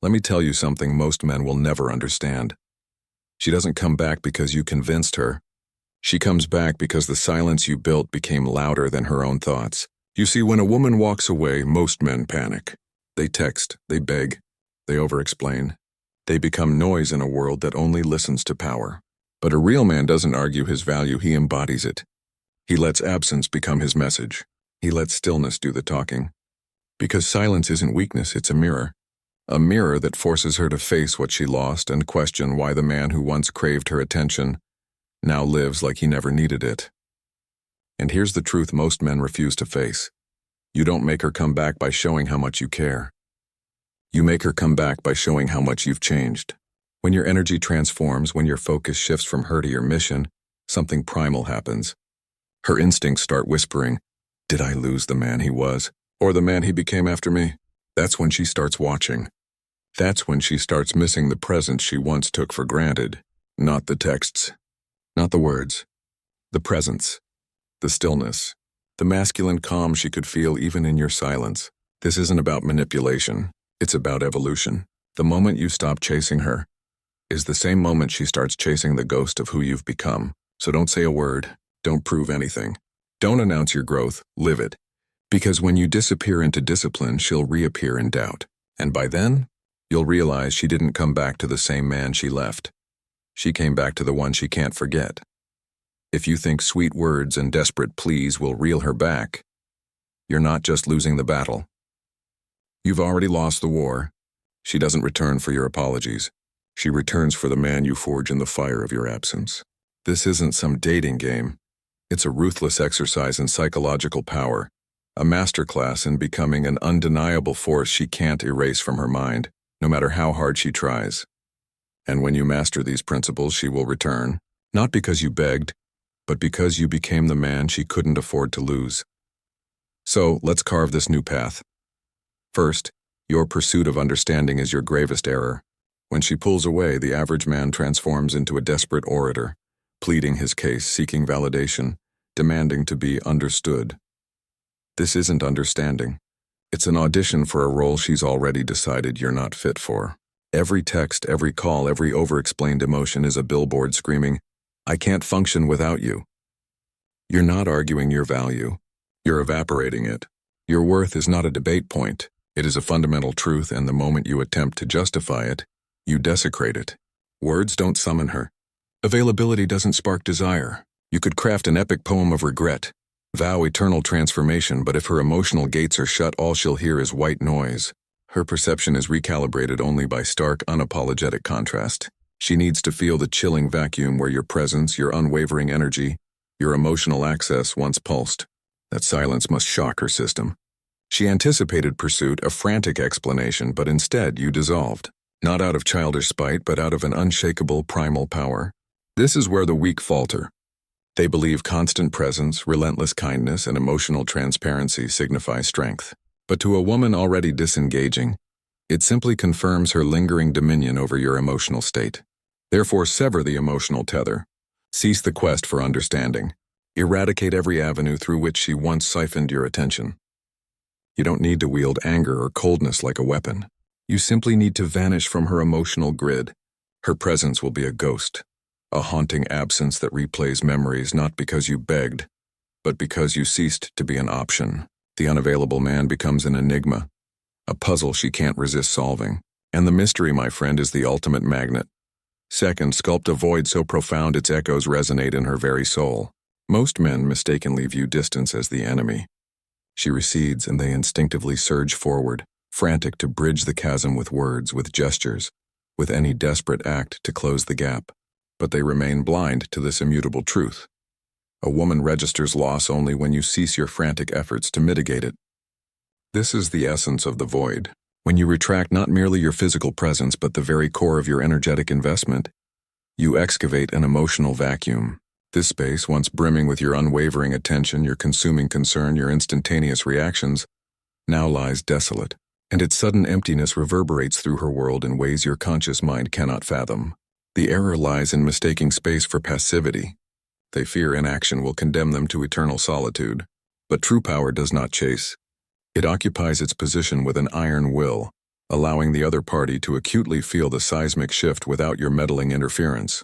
Let me tell you something most men will never understand. She doesn't come back because you convinced her. She comes back because the silence you built became louder than her own thoughts. You see, when a woman walks away, most men panic. They text, they beg, they over-explain. They become noise in a world that only listens to power. But a real man doesn't argue his value, he embodies it. He lets absence become his message. He lets stillness do the talking. Because silence isn't weakness, it's a mirror. A mirror that forces her to face what she lost and question why the man who once craved her attention now lives like he never needed it. And here's the truth most men refuse to face. You don't make her come back by showing how much you care. You make her come back by showing how much you've changed. When your energy transforms, when your focus shifts from her to your mission, something primal happens. Her instincts start whispering, "Did I lose the man he was? Or the man he became after me?" That's when she starts watching. That's when she starts missing the presence she once took for granted. Not the texts, not the words, the presence, the stillness, the masculine calm she could feel even in your silence. This isn't about manipulation, it's about evolution. The moment you stop chasing her is the same moment she starts chasing the ghost of who you've become. So don't say a word, don't prove anything. Don't announce your growth, live it. Because when you disappear into discipline, she'll reappear in doubt. And by then, you'll realize she didn't come back to the same man she left. She came back to the one she can't forget. If you think sweet words and desperate pleas will reel her back, you're not just losing the battle. You've already lost the war. She doesn't return for your apologies. She returns for the man you forge in the fire of your absence. This isn't some dating game. It's a ruthless exercise in psychological power. A masterclass in becoming an undeniable force she can't erase from her mind, no matter how hard she tries. And when you master these principles, she will return, not because you begged, but because you became the man she couldn't afford to lose. So, let's carve this new path. First, your pursuit of understanding is your gravest error. When she pulls away, the average man transforms into a desperate orator, pleading his case, seeking validation, demanding to be understood. This isn't understanding. It's an audition for a role she's already decided you're not fit for. Every text, every call, every over-explained emotion is a billboard screaming, "I can't function without you." You're not arguing your value. You're evaporating it. Your worth is not a debate point. It is a fundamental truth, and the moment you attempt to justify it, you desecrate it. Words don't summon her. Availability doesn't spark desire. You could craft an epic poem of regret, vow eternal transformation, but if her emotional gates are shut, all she'll hear is white noise. Her perception is recalibrated only by stark, unapologetic contrast. She needs to feel the chilling vacuum where your presence, your unwavering energy, your emotional access once pulsed. That silence must shock her system. She anticipated pursuit, a frantic explanation, but instead you dissolved. Not out of childish spite, but out of an unshakable primal power. This is where the weak falter. They believe constant presence, relentless kindness, and emotional transparency signify strength. But to a woman already disengaging, it simply confirms her lingering dominion over your emotional state. Therefore, sever the emotional tether. Cease the quest for understanding. Eradicate every avenue through which she once siphoned your attention. You don't need to wield anger or coldness like a weapon. You simply need to vanish from her emotional grid. Her presence will be a ghost. A haunting absence that replays memories not because you begged, but because you ceased to be an option. The unavailable man becomes an enigma, a puzzle she can't resist solving. And the mystery, my friend, is the ultimate magnet. Second, sculpt a void so profound its echoes resonate in her very soul. Most men mistakenly view distance as the enemy. She recedes and they instinctively surge forward, frantic to bridge the chasm with words, with gestures, with any desperate act to close the gap. But they remain blind to this immutable truth. A woman registers loss only when you cease your frantic efforts to mitigate it. This is the essence of the void. When you retract not merely your physical presence but the very core of your energetic investment, you excavate an emotional vacuum. This space, once brimming with your unwavering attention, your consuming concern, your instantaneous reactions, now lies desolate, and its sudden emptiness reverberates through her world in ways your conscious mind cannot fathom. The error lies in mistaking space for passivity. They fear inaction will condemn them to eternal solitude. But true power does not chase. It occupies its position with an iron will, allowing the other party to acutely feel the seismic shift without your meddling interference.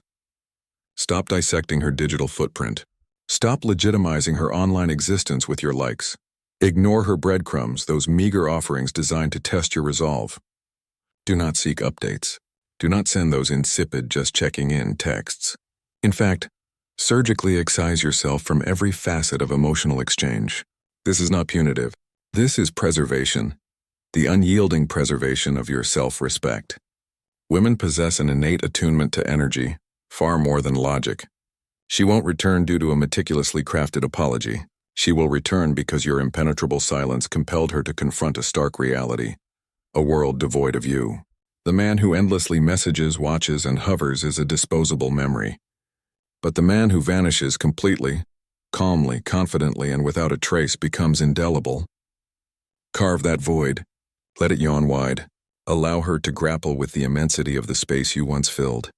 Stop dissecting her digital footprint. Stop legitimizing her online existence with your likes. Ignore her breadcrumbs, those meager offerings designed to test your resolve. Do not seek updates. Do not send those insipid just checking in texts. In fact, surgically excise yourself from every facet of emotional exchange. This is not punitive. This is preservation, the unyielding preservation of your self-respect. Women possess an innate attunement to energy, far more than logic. She won't return due to a meticulously crafted apology. She will return because your impenetrable silence compelled her to confront a stark reality, a world devoid of you. The man who endlessly messages, watches, and hovers is a disposable memory. But the man who vanishes completely, calmly, confidently, and without a trace becomes indelible. Carve that void. Let it yawn wide. Allow her to grapple with the immensity of the space you once filled.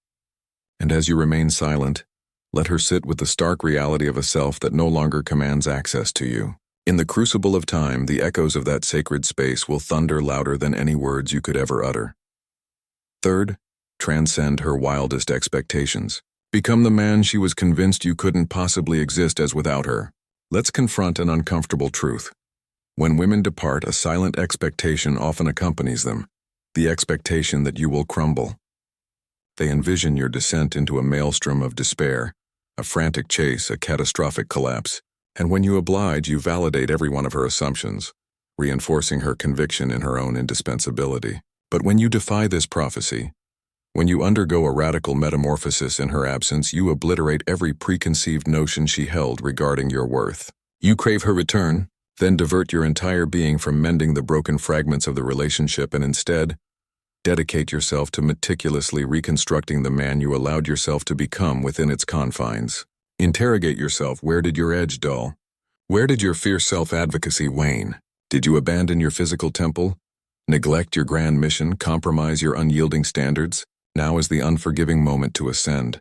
And as you remain silent, let her sit with the stark reality of a self that no longer commands access to you. In the crucible of time, the echoes of that sacred space will thunder louder than any words you could ever utter. Third, transcend her wildest expectations. Become the man she was convinced you couldn't possibly exist as without her. Let's confront an uncomfortable truth. When women depart, a silent expectation often accompanies them, the expectation that you will crumble. They envision your descent into a maelstrom of despair, a frantic chase, a catastrophic collapse, and when you oblige, you validate every one of her assumptions, reinforcing her conviction in her own indispensability. But when you defy this prophecy, when you undergo a radical metamorphosis in her absence, you obliterate every preconceived notion she held regarding your worth. You crave her return, then divert your entire being from mending the broken fragments of the relationship and instead, dedicate yourself to meticulously reconstructing the man you allowed yourself to become within its confines. Interrogate yourself, where did your edge dull? Where did your fierce self-advocacy wane? Did you abandon your physical temple? Neglect your grand mission? Compromise your unyielding standards? Now is the unforgiving moment to ascend,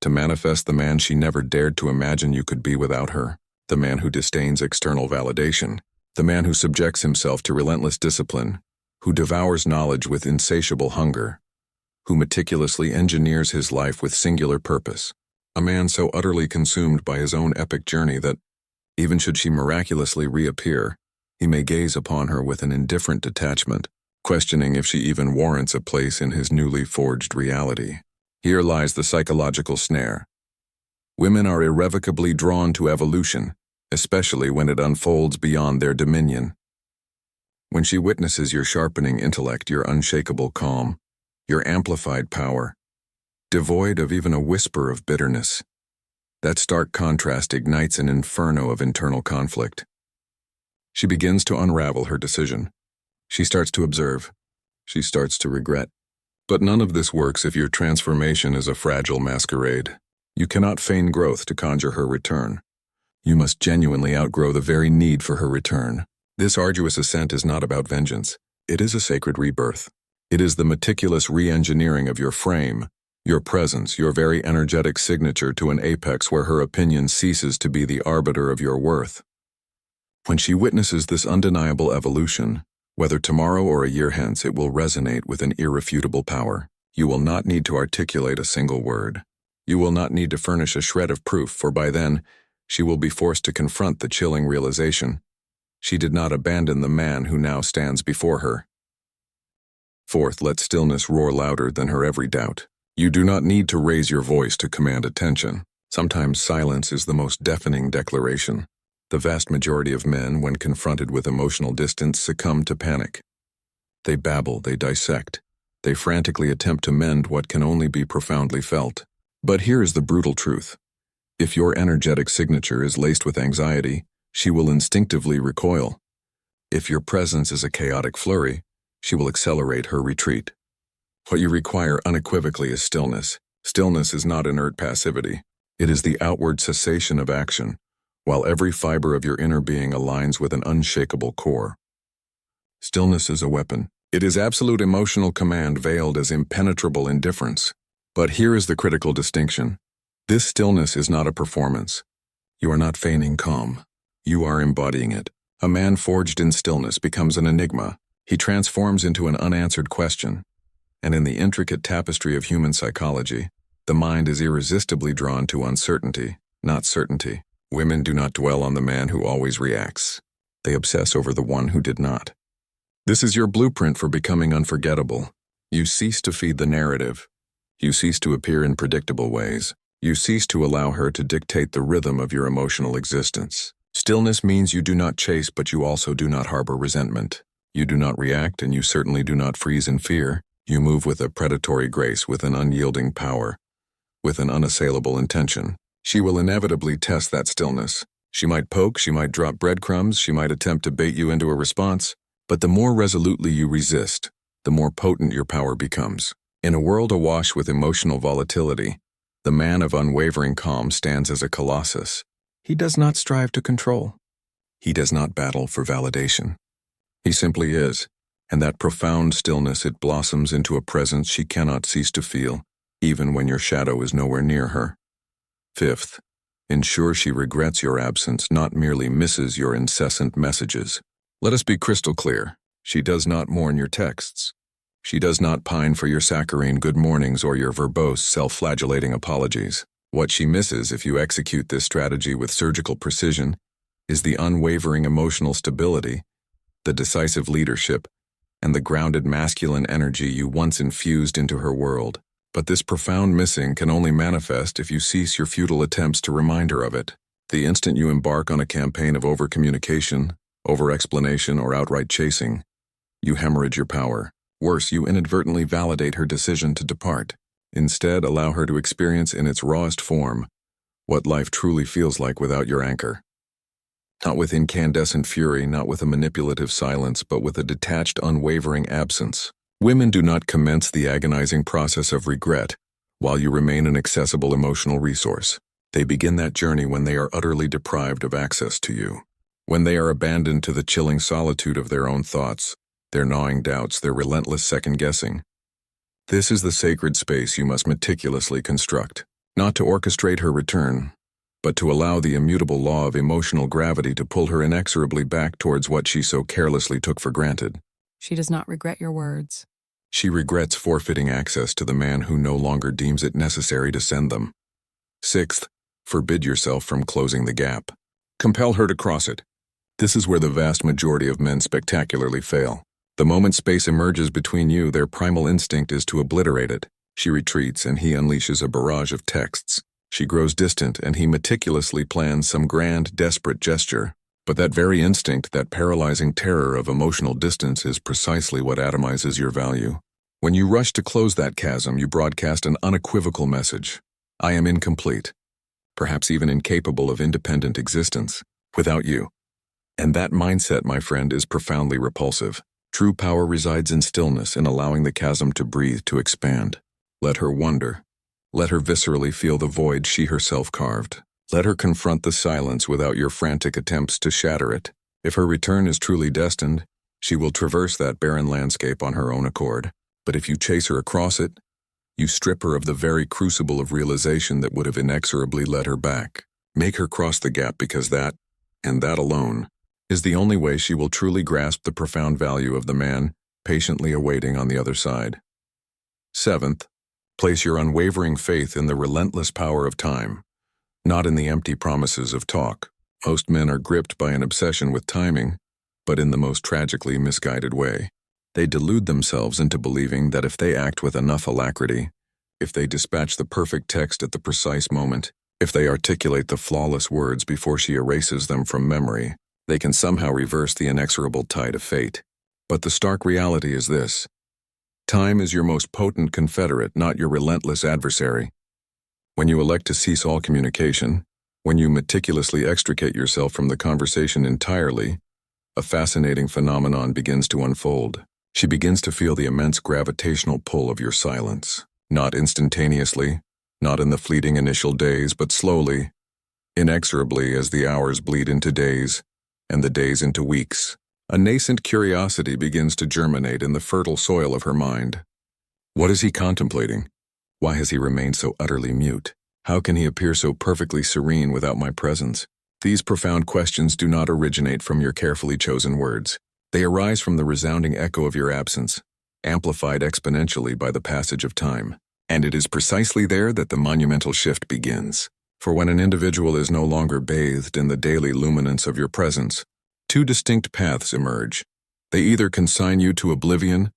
to manifest the man she never dared to imagine you could be without her, the man who disdains external validation, the man who subjects himself to relentless discipline, who devours knowledge with insatiable hunger, who meticulously engineers his life with singular purpose, a man so utterly consumed by his own epic journey that, even should she miraculously reappear, he may gaze upon her with an indifferent detachment, questioning if she even warrants a place in his newly forged reality. Here lies the psychological snare. Women are irrevocably drawn to evolution, especially when it unfolds beyond their dominion. When she witnesses your sharpening intellect, your unshakable calm, your amplified power, devoid of even a whisper of bitterness, that stark contrast ignites an inferno of internal conflict. She begins to unravel her decision. She starts to observe. She starts to regret. But none of this works if your transformation is a fragile masquerade. You cannot feign growth to conjure her return. You must genuinely outgrow the very need for her return. This arduous ascent is not about vengeance. It is a sacred rebirth. It is the meticulous re-engineering of your frame, your presence, your very energetic signature to an apex where her opinion ceases to be the arbiter of your worth. When she witnesses this undeniable evolution, whether tomorrow or a year hence, it will resonate with an irrefutable power. You will not need to articulate a single word. You will not need to furnish a shred of proof, for by then, she will be forced to confront the chilling realization. She did not abandon the man who now stands before her. Fourth, let stillness roar louder than her every doubt. You do not need to raise your voice to command attention. Sometimes silence is the most deafening declaration. The vast majority of men, when confronted with emotional distance, succumb to panic. They babble, they dissect. They frantically attempt to mend what can only be profoundly felt. But here is the brutal truth. If your energetic signature is laced with anxiety, she will instinctively recoil. If your presence is a chaotic flurry, she will accelerate her retreat. What you require unequivocally is stillness. Stillness is not inert passivity. It is the outward cessation of action, while every fiber of your inner being aligns with an unshakable core. Stillness is a weapon. It is absolute emotional command veiled as impenetrable indifference. But here is the critical distinction. This stillness is not a performance. You are not feigning calm. You are embodying it. A man forged in stillness becomes an enigma. He transforms into an unanswered question, and in the intricate tapestry of human psychology, the mind is irresistibly drawn to uncertainty, not certainty. Women do not dwell on the man who always reacts. They obsess over the one who did not. This is your blueprint for becoming unforgettable. You cease to feed the narrative. You cease to appear in predictable ways. You cease to allow her to dictate the rhythm of your emotional existence. Stillness means you do not chase, but you also do not harbor resentment. You do not react, and you certainly do not freeze in fear. You move with a predatory grace, with an unyielding power, with an unassailable intention. She will inevitably test that stillness. She might poke, she might drop breadcrumbs, she might attempt to bait you into a response, but the more resolutely you resist, the more potent your power becomes. In a world awash with emotional volatility, the man of unwavering calm stands as a colossus. He does not strive to control. He does not battle for validation. He simply is, and that profound stillness, it blossoms into a presence she cannot cease to feel, even when your shadow is nowhere near her. Fifth, ensure she regrets your absence, not merely misses your incessant messages. Let us be crystal clear. She does not mourn your texts. She does not pine for your saccharine good mornings or your verbose, self-flagellating apologies. What she misses, if you execute this strategy with surgical precision, is the unwavering emotional stability, the decisive leadership, and the grounded masculine energy you once infused into her world. But this profound missing can only manifest if you cease your futile attempts to remind her of it. The instant you embark on a campaign of over-communication, over-explanation, or outright chasing, you hemorrhage your power. Worse, you inadvertently validate her decision to depart. Instead, allow her to experience in its rawest form what life truly feels like without your anchor. Not with incandescent fury, not with a manipulative silence, but with a detached, unwavering absence. Women do not commence the agonizing process of regret while you remain an accessible emotional resource. They begin that journey when they are utterly deprived of access to you. When they are abandoned to the chilling solitude of their own thoughts, their gnawing doubts, their relentless second-guessing. This is the sacred space you must meticulously construct, not to orchestrate her return, but to allow the immutable law of emotional gravity to pull her inexorably back towards what she so carelessly took for granted. She does not regret your words. She regrets forfeiting access to the man who no longer deems it necessary to send them. Sixth, forbid yourself from closing the gap. Compel her to cross it. This is where the vast majority of men spectacularly fail. The moment space emerges between you, their primal instinct is to obliterate it. She retreats, and he unleashes a barrage of texts. She grows distant, and he meticulously plans some grand, desperate gesture. But that very instinct, that paralyzing terror of emotional distance, is precisely what atomizes your value. When you rush to close that chasm, you broadcast an unequivocal message. I am incomplete, perhaps even incapable of independent existence, without you. And that mindset, my friend, is profoundly repulsive. True power resides in stillness, in allowing the chasm to breathe, to expand. Let her wonder. Let her viscerally feel the void she herself carved. Let her confront the silence without your frantic attempts to shatter it. If her return is truly destined, she will traverse that barren landscape on her own accord. But if you chase her across it, you strip her of the very crucible of realization that would have inexorably led her back. Make her cross the gap, because that, and that alone, is the only way she will truly grasp the profound value of the man patiently awaiting on the other side. Seventh, place your unwavering faith in the relentless power of time, not in the empty promises of talk. Most men are gripped by an obsession with timing, but in the most tragically misguided way. They delude themselves into believing that if they act with enough alacrity, if they dispatch the perfect text at the precise moment, if they articulate the flawless words before she erases them from memory, they can somehow reverse the inexorable tide of fate. But the stark reality is this: time is your most potent confederate, not your relentless adversary. When you elect to cease all communication, when you meticulously extricate yourself from the conversation entirely, a fascinating phenomenon begins to unfold. She begins to feel the immense gravitational pull of your silence. Not instantaneously, not in the fleeting initial days, but slowly, inexorably, as the hours bleed into days, and the days into weeks. A nascent curiosity begins to germinate in the fertile soil of her mind. What is he contemplating? Why has he remained so utterly mute? How can he appear so perfectly serene without my presence? These profound questions do not originate from your carefully chosen words. They arise from the resounding echo of your absence, amplified exponentially by the passage of time. And it is precisely there that the monumental shift begins. For when an individual is no longer bathed in the daily luminance of your presence, two distinct paths emerge. They either consign you to oblivion,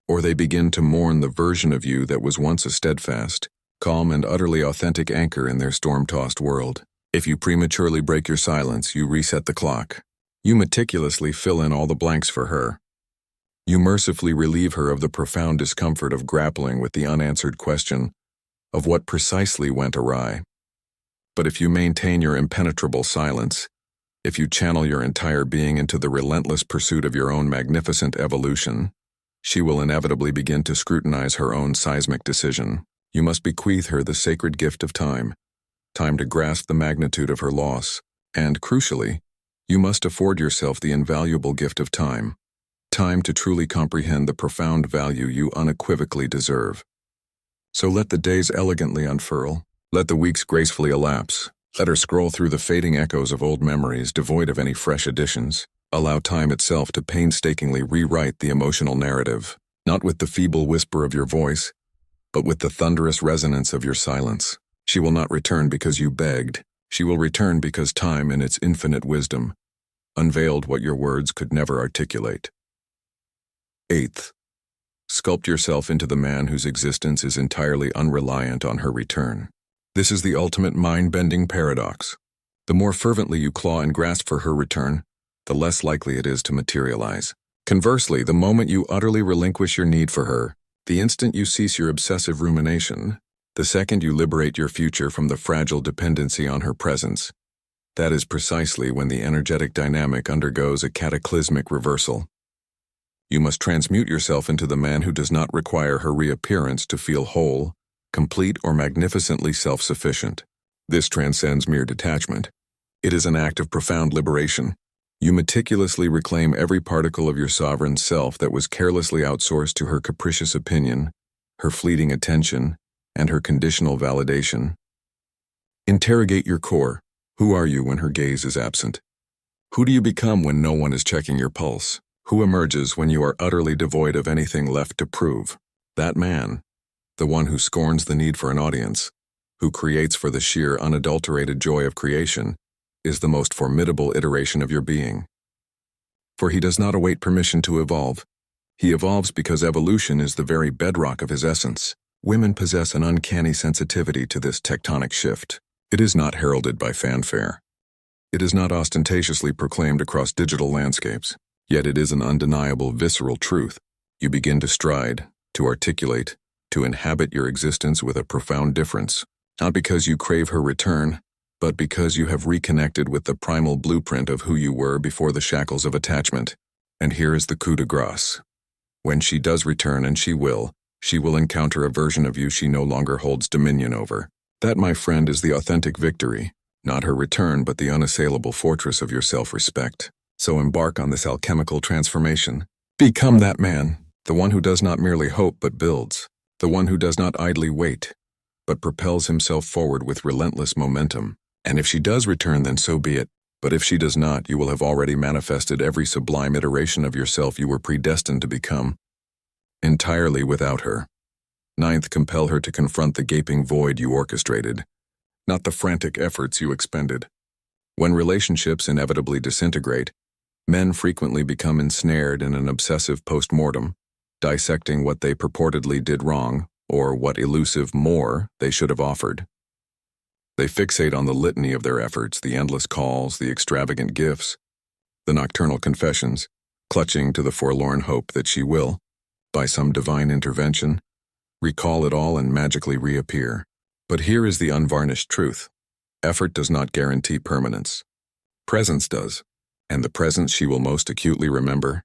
or they begin to mourn the version of you that was once a steadfast, calm, and utterly authentic anchor in their storm-tossed world. If you prematurely break your silence, you reset the clock. You meticulously fill in all the blanks for her. You mercifully relieve her of the profound discomfort of grappling with the unanswered question of what precisely went awry. But if you maintain your impenetrable silence, if you channel your entire being into the relentless pursuit of your own magnificent evolution, she will inevitably begin to scrutinize her own seismic decision. You must bequeath her the sacred gift of time, time to grasp the magnitude of her loss, and, crucially, you must afford yourself the invaluable gift of time, time to truly comprehend the profound value you unequivocally deserve. So let the days elegantly unfurl, let the weeks gracefully elapse, let her scroll through the fading echoes of old memories devoid of any fresh additions. Allow time itself to painstakingly rewrite the emotional narrative, not with the feeble whisper of your voice, but with the thunderous resonance of your silence. She will not return because you begged. She will return because time in its infinite wisdom unveiled what your words could never articulate. 8th, sculpt yourself into the man whose existence is entirely unreliant on her return. This is the ultimate mind-bending paradox. The more fervently you claw and grasp for her return, the less likely it is to materialize. Conversely, the moment you utterly relinquish your need for her, the instant you cease your obsessive rumination, the second you liberate your future from the fragile dependency on her presence, that is precisely when the energetic dynamic undergoes a cataclysmic reversal. You must transmute yourself into the man who does not require her reappearance to feel whole, complete, or magnificently self-sufficient. This transcends mere detachment. It is an act of profound liberation. You meticulously reclaim every particle of your sovereign self that was carelessly outsourced to her capricious opinion, her fleeting attention, and her conditional validation. Interrogate your core. Who are you when her gaze is absent? Who do you become when no one is checking your pulse? Who emerges when you are utterly devoid of anything left to prove? That man, the one who scorns the need for an audience, who creates for the sheer unadulterated joy of creation, is the most formidable iteration of your being. For he does not await permission to evolve. He evolves because evolution is the very bedrock of his essence. Women possess an uncanny sensitivity to this tectonic shift. It is not heralded by fanfare. It is not ostentatiously proclaimed across digital landscapes. Yet it is an undeniable visceral truth. You begin to stride, to articulate, to inhabit your existence with a profound difference, not because you crave her return, but because you have reconnected with the primal blueprint of who you were before the shackles of attachment. And here is the coup de grace. When she does return, and she will encounter a version of you she no longer holds dominion over. That, my friend, is the authentic victory, not her return, but the unassailable fortress of your self-respect. So embark on this alchemical transformation. Become that man, the one who does not merely hope but builds, the one who does not idly wait, but propels himself forward with relentless momentum. And if she does return, then so be it. But if she does not, you will have already manifested every sublime iteration of yourself you were predestined to become, entirely without her. 9th, compel her to confront the gaping void you orchestrated, not the frantic efforts you expended. When relationships inevitably disintegrate, men frequently become ensnared in an obsessive post-mortem, dissecting what they purportedly did wrong, or what elusive more they should have offered. They fixate on the litany of their efforts, the endless calls, the extravagant gifts, the nocturnal confessions, clutching to the forlorn hope that she will, by some divine intervention, recall it all and magically reappear. But here is the unvarnished truth. Effort does not guarantee permanence. Presence does, and the presence she will most acutely remember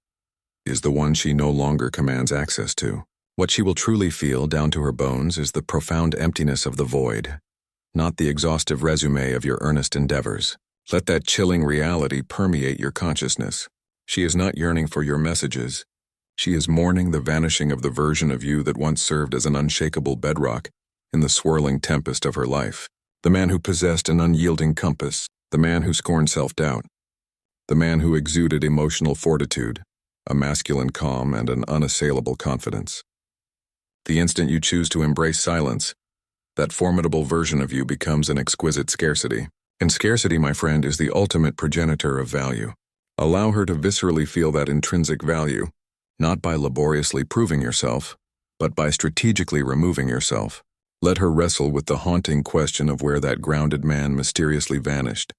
is the one she no longer commands access to. What she will truly feel down to her bones is the profound emptiness of the void, not the exhaustive resume of your earnest endeavors. Let that chilling reality permeate your consciousness. She is not yearning for your messages. She is mourning the vanishing of the version of you that once served as an unshakable bedrock in the swirling tempest of her life. The man who possessed an unyielding compass, the man who scorned self-doubt, the man who exuded emotional fortitude, a masculine calm, and an unassailable confidence. The instant you choose to embrace silence, that formidable version of you becomes an exquisite scarcity. And scarcity, my friend, is the ultimate progenitor of value. Allow her to viscerally feel that intrinsic value, not by laboriously proving yourself, but by strategically removing yourself. Let her wrestle with the haunting question of where that grounded man mysteriously vanished.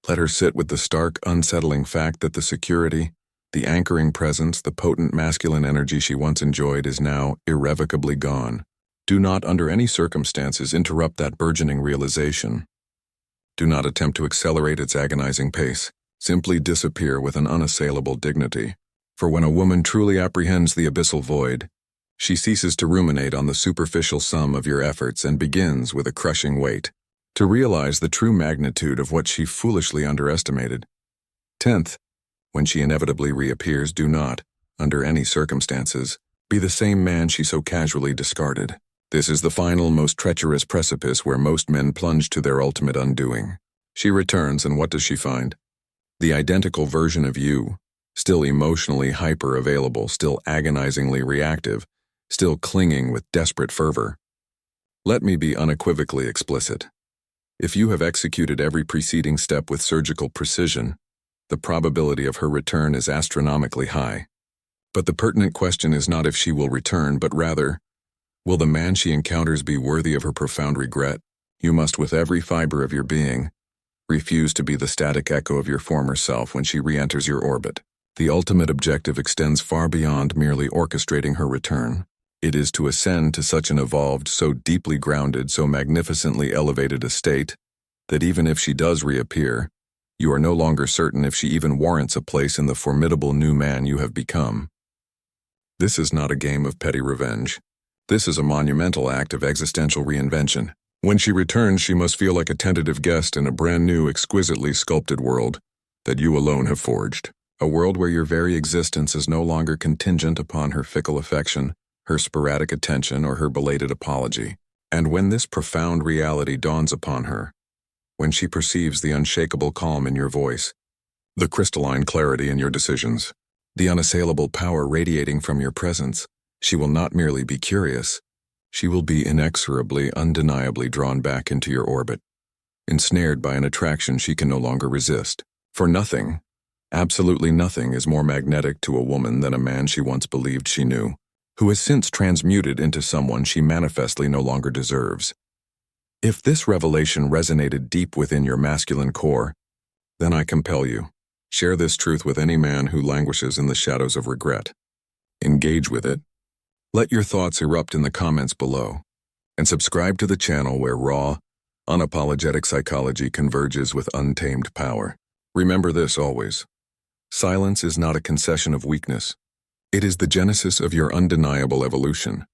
Let her sit with the stark, unsettling fact that the security, the anchoring presence, the potent masculine energy she once enjoyed is now irrevocably gone. Do not, under any circumstances, interrupt that burgeoning realization. Do not attempt to accelerate its agonizing pace. Simply disappear with an unassailable dignity. For when a woman truly apprehends the abyssal void, she ceases to ruminate on the superficial sum of your efforts and begins, with a crushing weight, to realize the true magnitude of what she foolishly underestimated. 10th, when she inevitably reappears, do not, under any circumstances, be the same man she so casually discarded. This is the final, most treacherous precipice where most men plunge to their ultimate undoing. She returns, and what does she find? The identical version of you, still emotionally hyper-available, still agonizingly reactive, still clinging with desperate fervor. Let me be unequivocally explicit. If you have executed every preceding step with surgical precision, the probability of her return is astronomically high. But the pertinent question is not if she will return, but rather, will the man she encounters be worthy of her profound regret? You must, with every fiber of your being, refuse to be the static echo of your former self when she re-enters your orbit. The ultimate objective extends far beyond merely orchestrating her return. It is to ascend to such an evolved, so deeply grounded, so magnificently elevated a state that even if she does reappear, you are no longer certain if she even warrants a place in the formidable new man you have become. This is not a game of petty revenge. This is a monumental act of existential reinvention. When she returns, she must feel like a tentative guest in a brand new, exquisitely sculpted world that you alone have forged. A world where your very existence is no longer contingent upon her fickle affection, her sporadic attention, or her belated apology. And when this profound reality dawns upon her, when she perceives the unshakable calm in your voice, the crystalline clarity in your decisions, the unassailable power radiating from your presence, she will not merely be curious, she will be inexorably, undeniably drawn back into your orbit, ensnared by an attraction she can no longer resist. For nothing, absolutely nothing, is more magnetic to a woman than a man she once believed she knew, who has since transmuted into someone she manifestly no longer deserves. If this revelation resonated deep within your masculine core, then I compel you, share this truth with any man who languishes in the shadows of regret. Engage with it. Let your thoughts erupt in the comments below, and subscribe to the channel where raw, unapologetic psychology converges with untamed power. Remember this always. Silence is not a concession of weakness. It is the genesis of your undeniable evolution.